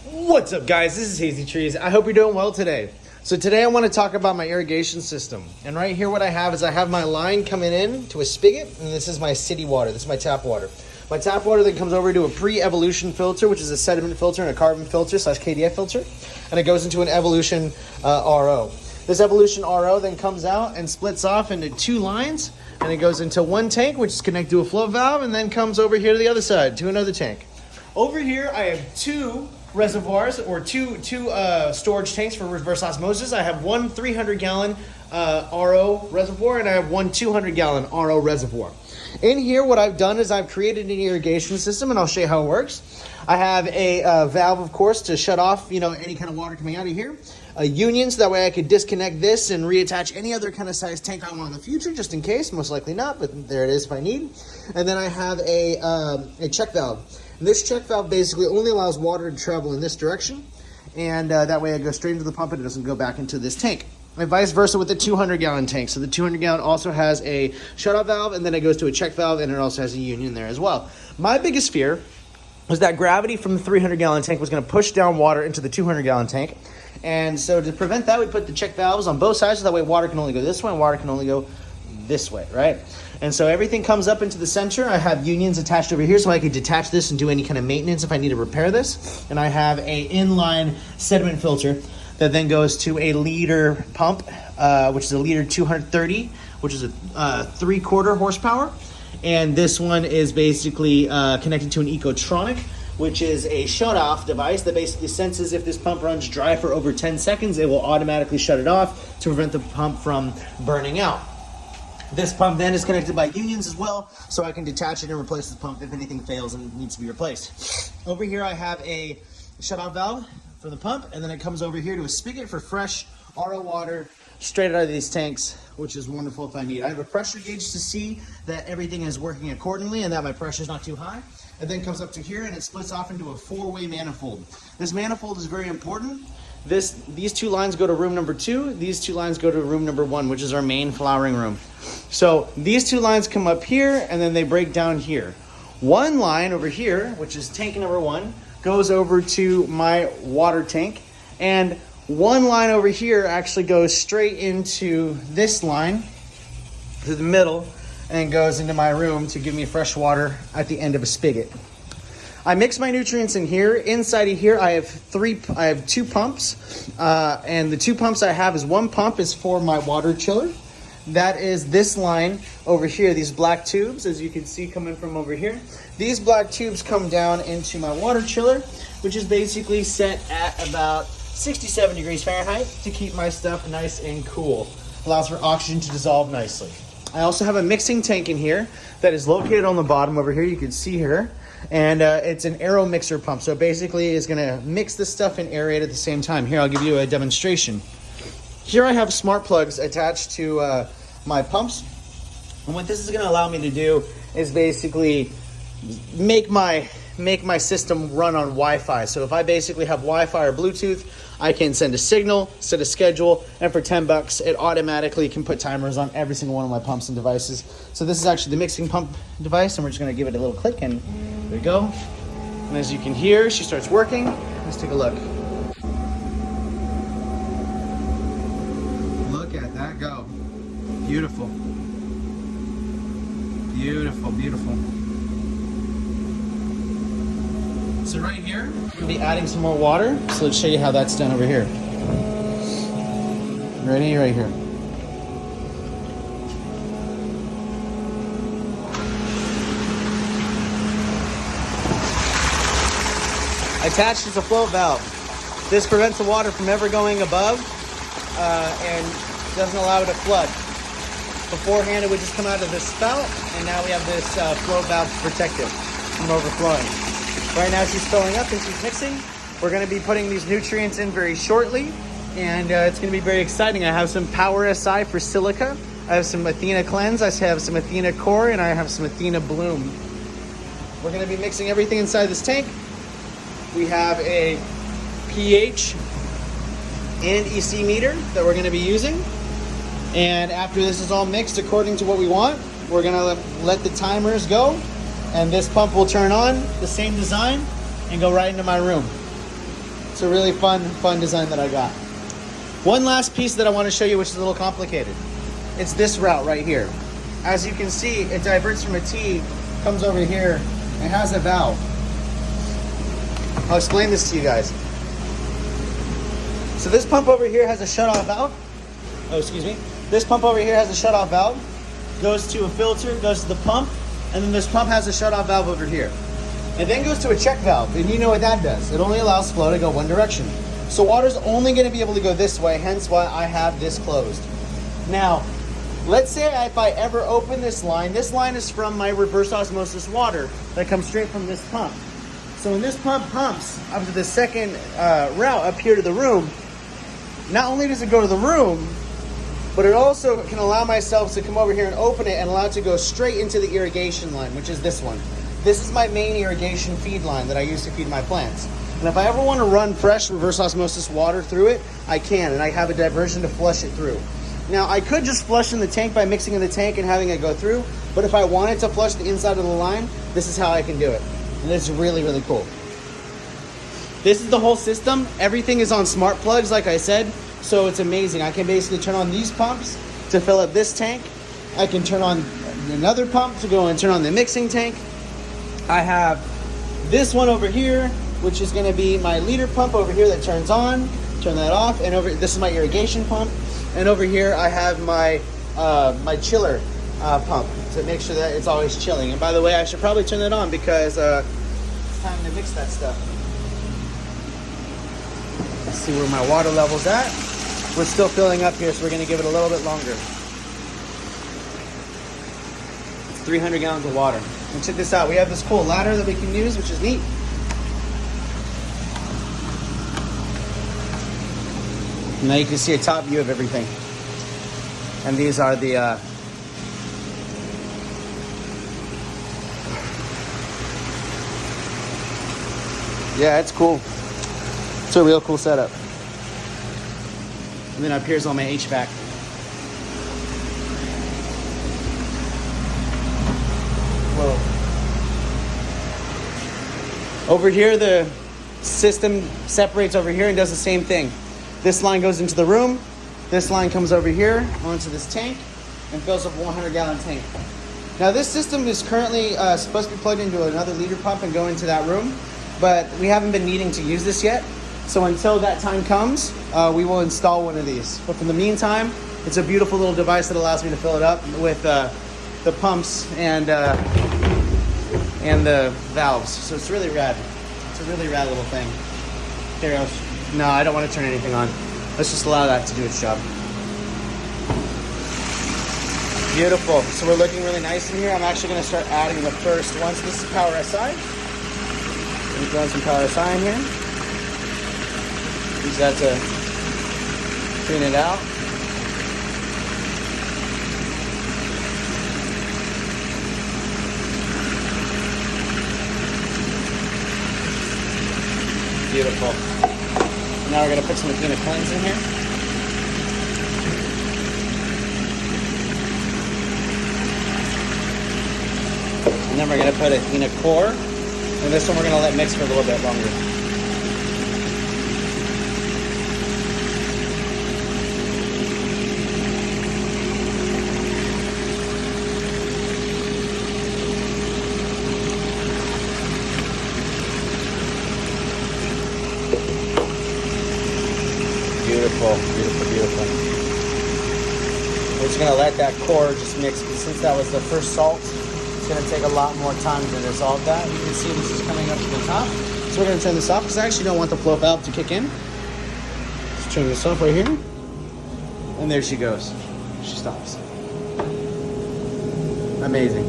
What's up, guys? This is HAZZY TREEZ. I hope you're doing well today. So today I want to talk about my irrigation system. And right here what I have is I have my line coming in to a spigot, and this is my city water. This is my tap water. My tap water then comes over to a pre-evolution filter, which is a sediment filter and a carbon filter / KDF filter. And it goes into an evolution RO. This evolution RO then comes out and splits off into two lines, and it goes into one tank, which is connected to a flow valve, and then comes over here to the other side to another tank. Over here I have two reservoirs, or two storage tanks for reverse osmosis. I have one 300-gallon RO reservoir, and I have one 200-gallon RO reservoir. In here, what I've done is I've created an irrigation system, and I'll show you how it works. I have a valve, of course, to shut off, any kind of water coming out of here. A union, so that way I could disconnect this and reattach any other kind of size tank I want in the future, just in case. Most likely not, but there it is if I need. And then I have a check valve. And this check valve basically only allows water to travel in this direction, and that way it goes straight into the pump and it doesn't go back into this tank. And vice versa with the 200-gallon tank. So the 200-gallon also has a shutoff valve, and then it goes to a check valve, and it also has a union there as well. My biggest fear was that gravity from the 300-gallon tank was going to push down water into the 200-gallon tank. And so to prevent that, we put the check valves on both sides, so that way water can only go this way and water can only go this way, right? And so everything comes up into the center. I have unions attached over here, so I could detach this and do any kind of maintenance if I need to repair this. And I have a inline sediment filter that then goes to a liter pump, which is a liter 230, which is a 3/4 horsepower. And this one is basically connected to an Ecotronic, which is a shut-off device that basically senses if this pump runs dry for over 10 seconds, it will automatically shut it off to prevent the pump from burning out. This pump then is connected by unions as well, so I can detach it and replace the pump if anything fails and needs to be replaced. Over here I have a shut-off valve for the pump, and then it comes over here to a spigot for fresh RO water straight out of these tanks, which is wonderful if I need. I have a pressure gauge to see that everything is working accordingly and that my pressure is not too high. It then comes up to here and it splits off into a 4-way manifold. This manifold is very important. These two lines go to room number 2. These two lines go to room number 1, which is our main flowering room. So these two lines come up here and then they break down here. One line over here, which is tank number 1, goes over to my water tank, and one line over here actually goes straight into this line to the middle and goes into my room to give me fresh water at the end of a spigot. I mix my nutrients in here. Inside of here, I have two pumps, and the two pumps I have is one pump is for my water chiller. That is this line over here, these black tubes, as you can see coming from over here. These black tubes come down into my water chiller, which is basically set at about 67 degrees Fahrenheit to keep my stuff nice and cool. Allows for oxygen to dissolve nicely. I also have a mixing tank in here that is located on the bottom over here. You can see here. And it's an aero mixer pump. So basically it's gonna mix this stuff and aerate at the same time. Here, I'll give you a demonstration. Here I have smart plugs attached to my pumps. And what this is gonna allow me to do is basically make my system run on Wi-Fi. So if I basically have Wi-Fi or Bluetooth, I can send a signal, set a schedule, and for $10, it automatically can put timers on every single one of my pumps and devices. So this is actually the mixing pump device, and we're just gonna give it a little click, and there we go. And as you can hear, she starts working. Let's take a look. Look at that go. Beautiful. Beautiful, beautiful. So right here, I'm gonna be adding some more water. So let's show you how that's done over here. Ready? Right here. Attached is a flow valve. This prevents the water from ever going above and doesn't allow it to flood. Beforehand, it would just come out of this spout, and now we have this flow valve to protect it from overflowing. Right now she's filling up and she's mixing. We're gonna be putting these nutrients in very shortly, and it's gonna be very exciting. I have some Power SI for silica. I have some Athena Cleanse, I have some Athena Core, and I have some Athena Bloom. We're gonna be mixing everything inside this tank. We have a pH and EC meter that we're gonna be using. And after this is all mixed according to what we want, we're gonna let the timers go, and this pump will turn on, the same design, and go right into my room. It's a really fun design that I got. One last piece that I want to show you, which is a little complicated. It's this route right here. As you can see, it diverts from a T, comes over here, and has a valve. I'll explain this to you guys. So this pump over here has a shutoff valve. Oh, excuse me. This pump over here has a shutoff valve. Goes to a filter, goes to the pump, and then this pump has a shutoff valve over here. It then goes to a check valve, and you know what that does. It only allows flow to go one direction. So water's only going to be able to go this way, hence why I have this closed. Now, let's say if I ever open this line is from my reverse osmosis water that comes straight from this pump. So when this pump pumps up to the second route up here to the room, not only does it go to the room, but it also can allow myself to come over here and open it and allow it to go straight into the irrigation line, which is this one. This is my main irrigation feed line that I use to feed my plants. And if I ever want to run fresh reverse osmosis water through it, I can, and I have a diversion to flush it through. Now, I could just flush in the tank by mixing in the tank and having it go through, but if I wanted to flush the inside of the line, this is how I can do it. And it's really, really cool. This is the whole system. Everything is on smart plugs, like I said, so it's amazing. I can basically turn on these pumps to fill up this tank. I can turn on another pump to go and turn on the mixing tank. I have this one over here, which is going to be my liter pump over here that turns on, turn that off, and this is my irrigation pump. And over here I have my my chiller pump to make sure that it's always chilling. And by the way, I should probably turn that on because it's time to mix that stuff. Let's see where my water level's at. We're still filling up here, so we're going to give it a little bit longer. It's 300 gallons of water. And check this out. We have this cool ladder that we can use, which is neat. Now you can see a top view of everything. And these are the yeah, it's cool. It's a real cool setup. And then up here's all my HVAC. Whoa. Over here, the system separates over here and does the same thing. This line goes into the room. This line comes over here onto this tank and fills up a 100-gallon tank. Now this system is currently supposed to be plugged into another liter pump and go into that room, but we haven't been needing to use this yet. So until that time comes, we will install one of these. But for the meantime, it's a beautiful little device that allows me to fill it up with the pumps and the valves. So it's really rad. It's a really rad little thing. Here goes. No, I don't want to turn anything on. Let's just allow that to do its job. Beautiful. So we're looking really nice in here. I'm actually going to start adding the first one. So this is Power SI. Let me throw some Power SI in here. Use that to clean it out. Beautiful. Now we're going to put some Athena Cleanse in here. And then we're going to put Athena Core. And this one we're going to let mix for a little bit longer. Beautiful, beautiful, beautiful. We're just gonna let that core just mix, because since that was the first salt, it's gonna take a lot more time to dissolve that. You can see this is coming up to the top. So we're gonna turn this off, because I actually don't want the flow valve to kick in. Let's turn this off right here. And there she goes. She stops. Amazing.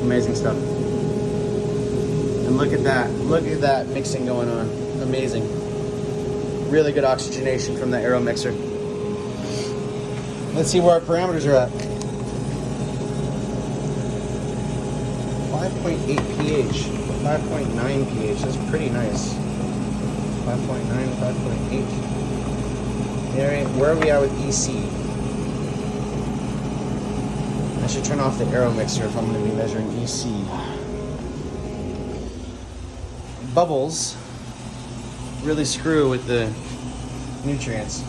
Amazing stuff. And look at that mixing going on. Amazing. Really good oxygenation from the aero mixer. Let's see where our parameters are at. 5.8 pH, 5.9 pH. That's pretty nice. 5.9, 5.8. Where are we at with EC? I should turn off the aero mixer if I'm going to be measuring EC. Bubbles really screw with the nutrients.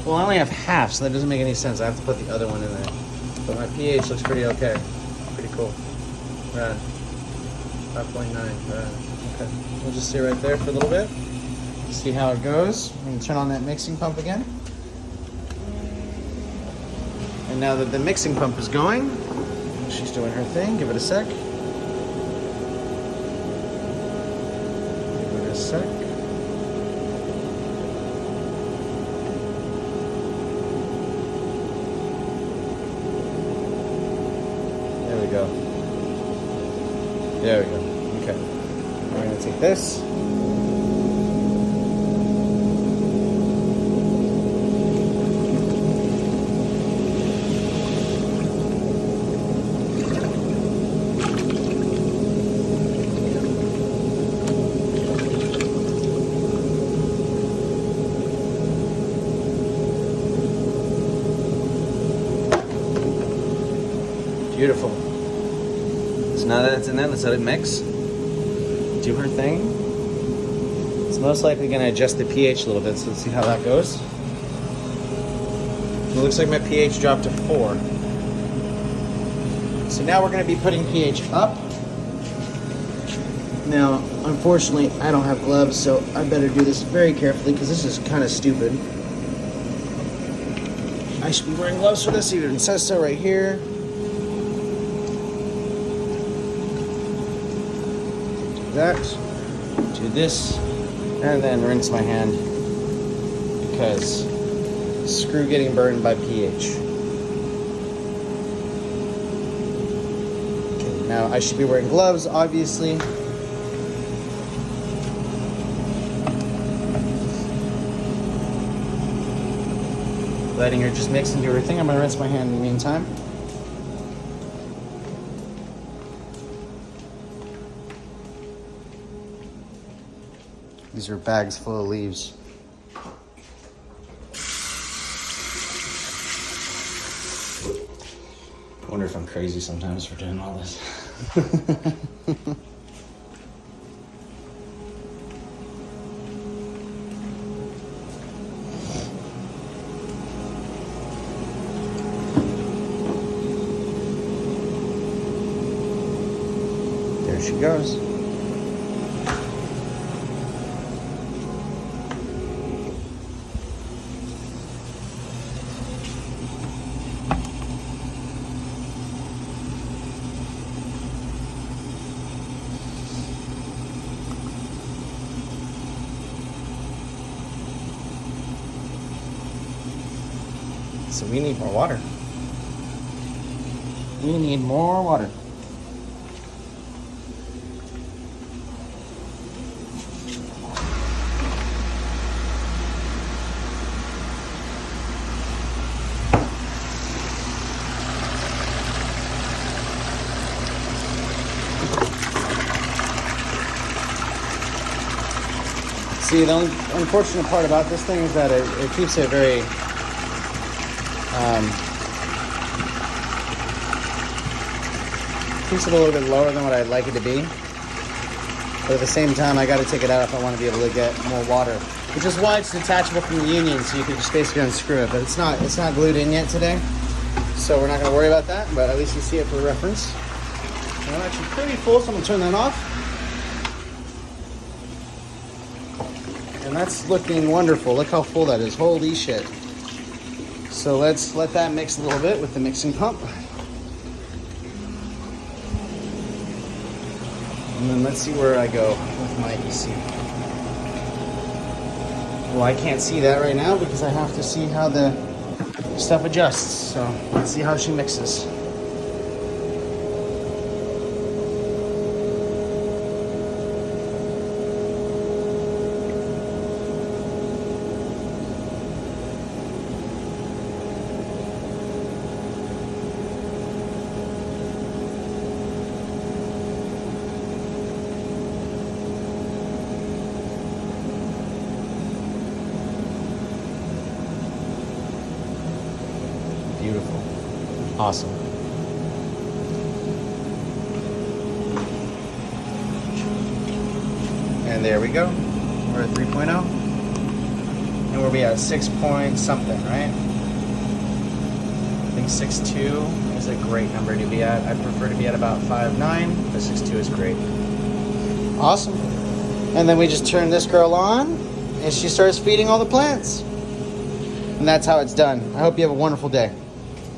Well, I only have half, so that doesn't make any sense. I have to put the other one in there. But my pH looks pretty okay. Pretty cool. Rad. 5.9. Rad. Okay. We'll just stay right there for a little bit. See how it goes. I'm going to turn on that mixing pump again. And now that the mixing pump is going, she's doing her thing. Give it a sec. Give it a sec. There we go. There we go. Okay. We're going to take this. Beautiful. So now that it's in there, let's let it mix. Do her thing. It's most likely going to adjust the pH a little bit, so let's see how that goes. It looks like my pH dropped to 4. So now we're going to be putting pH up. Now, unfortunately, I don't have gloves, so I better do this very carefully because this is kind of stupid. I should be wearing gloves for this, even it says so right here. That, do this, and then rinse my hand because screw getting burned by pH. Okay, now I should be wearing gloves, obviously. Letting her just mix and do her thing. I'm gonna rinse my hand in the meantime. These are bags full of leaves. I wonder if I'm crazy sometimes for doing all this. There she goes. So we need more water. We need more water. See, the only unfortunate part about this thing is that it keeps it very keeps it a little bit lower than what I'd like it to be. But at the same time, I got to take it out if I want to be able to get more water, which is why it's detachable from the union, so you can just basically unscrew it. But it's not glued in yet today, so we're not going to worry about that. But at least you see it for reference. And I'm actually pretty full, so I'm going to turn that off. And that's looking wonderful. Look how full that is. Holy shit. So let's let that mix a little bit with the mixing pump. And then let's see where I go with my EC. Well, I can't see that right now because I have to see how the stuff adjusts. So let's see how she mixes. Beautiful. Awesome. And there we go. We're at 3.0. And we'll be at 6 point something, right? I think 6.2 is a great number to be at. I prefer to be at about 5.9, but 6.2 is great. Awesome. And then we just turn this girl on, and she starts feeding all the plants. And that's how it's done. I hope you have a wonderful day.